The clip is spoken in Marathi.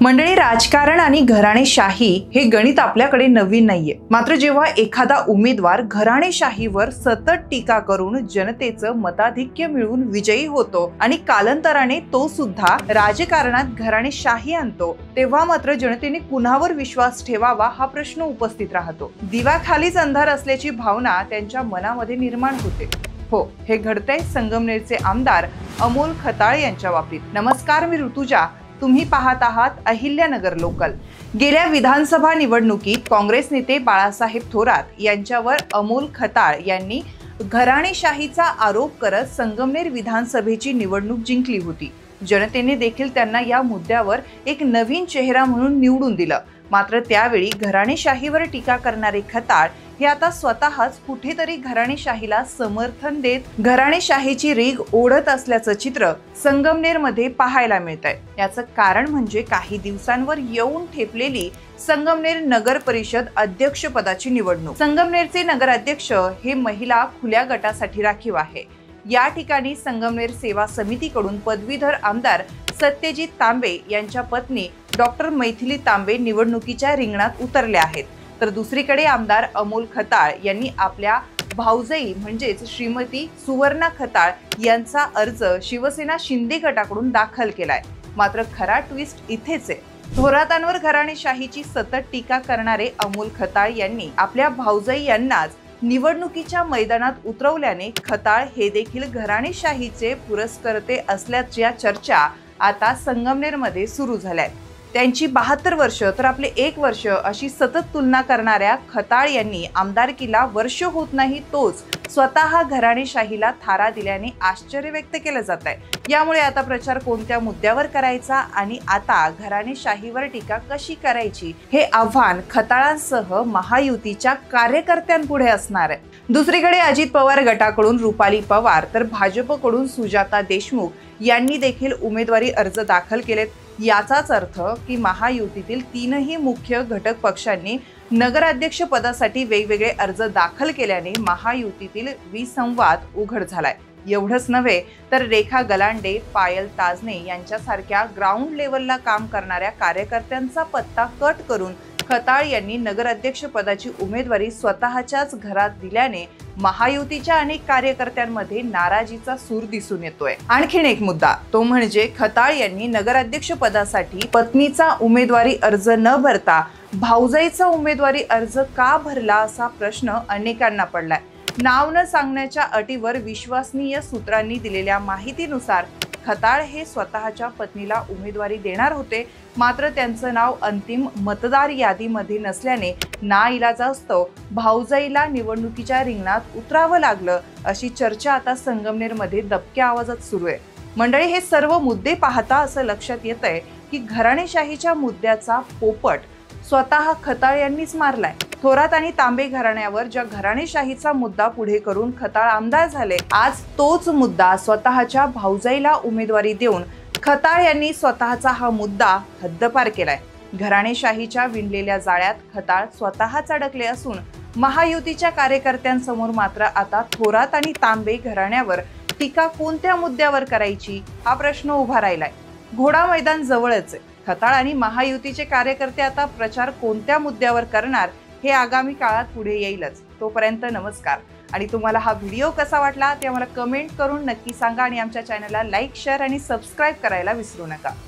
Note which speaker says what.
Speaker 1: मंडळी, राजकारण आणि घराणेशाही हे गणित आपल्याकडे नवीन नाहीये। मात्र जेव्हा एखादा उमेदवार घराणेशाहीवर सतत टीका करून जनतेचं मताधिक्य मिळवून विजयी होतो आणि कालांतराने तो सुद्धा राजकारणात घराणेशाही आणतो, तेव्हा मात्र जनतेने कुणावर विश्वास ठेवावा हा प्रश्न उपस्थित राहतो। दिव्याखालीच अंधार असल्याची भावना त्यांच्या मनामध्ये निर्माण होते। हो, हे घडतंय संगमनेरचे आमदार अमोल खताळ यांच्या बाबतीत। नमस्कार, मी ऋतुजा, तुम्ही पाहत आहात अहिल्यानगर लोकल। गेल्या विधानसभा निवडणुकीत काँग्रेस नेते बाळासाहेब थोरात यांच्यावर अमोल खताळ यांनी घराणेशाहीचा आरोप करत संगमनेर विधानसभेची निवडणूक जिंकली होती। जनतेने देखील त्यांना या मुद्द्यावर एक नवीन चेहरा म्हणून निवडून दिलं। मात्र त्यावेळी घराणेशाहीवर टीका करणारे खताळ हे आता स्वतःच कुठेतरी घराणेशाहीला समर्थन देत घराणेशाहीची रीग ओढत असल्याचं चित्र संगमनेरमध्ये पाहायला मिळतंय। याचं कारण म्हणजे काही दिवसांवर येऊन ठेपलेली संगमनेर नगर परिषद अध्यक्षपदाची निवडणूक। संगमनेरचे नगराध्यक्ष हे महिला खुल्या गटासाठी राखीव आहे। या ठिकाणी संगमनेर सेवा समितीकडून पदवीधर आमदार सत्यजित तांबे यांच्या पत्नी डॉक्टर मैथिली तांबे निवडणुकीच्या रिंगणात उतरल्या आहेत। तर दुसरीकडे आमदार अमोल खताळ यांनी आपल्या भाऊजाई म्हणजेच श्रीमती सुवर्णा खताळ यांचा अर्ज शिवसेना शिंदे गटाकडून दाखल केलाय। मात्र खरा ट्विस्ट इथेच आहे। थोरातांवर घराणेशाहीची सतत टीका करणारे अमोल खताळ यांनी आपल्या भाऊजाई यांनाच निवडणुकीच्या मैदानात उतरवल्याने खताळ हे देखील घराणेशाहीचे पुरस्कर्ते असल्याच्या चर्चा आता संगमनेरमध्ये सुरू झाल्या आहेत। त्यांची 72 वर्ष तर आपले 1 वर्ष अशी सतत तुलना करणाऱ्या खताळ यांनी आमदारकीला वर्ष होत नाही तोच स्वतः घराणेशाहीला थारा दिल्याने आश्चर्य व्यक्त केलं जात आहे। यामुळे आता प्रचार कोणत्या मुद्द्यावर करायचा आणि आता घराणेशाहीवर टीका कशी करायची हे आव्हान खताळांसह महायुतीच्या कार्यकर्त्यांपुढे असणार आहे। दुसरीकडे अजित पवार गटाकडून रुपाली पवार तर भाजपकडून सुजाता देशमुख यांनी देखील उमेदवारी अर्ज दाखल केलेत। याचाच अर्थ की महायुतीतील तीनही मुख्य घटक पक्षांनी नगराध्यक्ष पदासाठी वेगवेगळे अर्ज दाखल केल्याने महायुतीतील विसंवाद उघड झालाय। एवढंच नव्हे तर रेखा गलांडे, पायल ताजने यांच्यासारख्या ग्राउंड लेवलला काम करणाऱ्या कार्यकर्त्यांचा पत्ता कट करून खताळ यांनी नगराध्यक्ष पदाची उमेदवारी स्वतःच्याच घरात दिल्याने महायुतीच्या अनेक कार्यकर्त्यांमध्ये नाराजीचा सूर दिसून येतोय। आणखीन एक मुद्दा तो म्हणजे खताळ यांनी नगराध्यक्ष पदासाठी पत्नीचा उमेदवारी अर्ज न भरता भाऊजाईचा उमेदवारी अर्ज का भरला असा प्रश्न अनेकांना पडलाय। नाव न सांगण्याच्या अटीवर विश्वसनीय सूत्रांनी दिलेल्या माहितीनुसार खताळ हे स्वतःच्या पत्नीला उमेदवारी देणार होते, मात्र त्यांचं नाव अंतिम मतदार यादीमध्ये नसल्याने नाइलाजास्तव भाऊजाईला निवडणुकीच्या रिंगणात उतरावं लागलं अशी चर्चा आता संगमनेरमध्ये दबक्या आवाजात सुरू आहे। मंडळी, हे सर्व मुद्दे पाहता असं लक्षात येतंय की घराणेशाहीच्या मुद्द्याचा पोपट स्वतः खताळ यांनीच मारलाय। थोरात आणि तांबे घराण्यावर ज्या घराणेशाहीचा मुद्दा पुढे करून खताळ आमदार झाले, आज तोच मुद्दा स्वतःच्या भाऊजाईला उमेदवारी देऊन खताळ यांनी स्वतःचा हा मुद्दा हद्दपार केलाय। घराणेशाहीच्या विणलेल्या जाळ्यात खताळ स्वतःच अडकले असून महायुतीच्या कार्यकर्त्यांसमोर मात्र आता थोरात आणि तांबे घराण्यावर टीका कोणत्या मुद्द्यावर करायची हा प्रश्न उभा राहिलाय। घोडा मैदान जवळच आहे। खताळ आणि महायुतीचे कार्यकर्ते आता प्रचार कोणत्या मुद्द्यावर करणार हे आगामी काळात पुढे येईलच। तोपर्यंत नमस्कार। आणि तुम्हाला हा व्हिडिओ कसा वाटला ते आम्हाला कमेंट करून नक्की सांगा आणि आमच्या चॅनलला लाईक, शेअर आणि सबस्क्राईब करायला विसरू नका।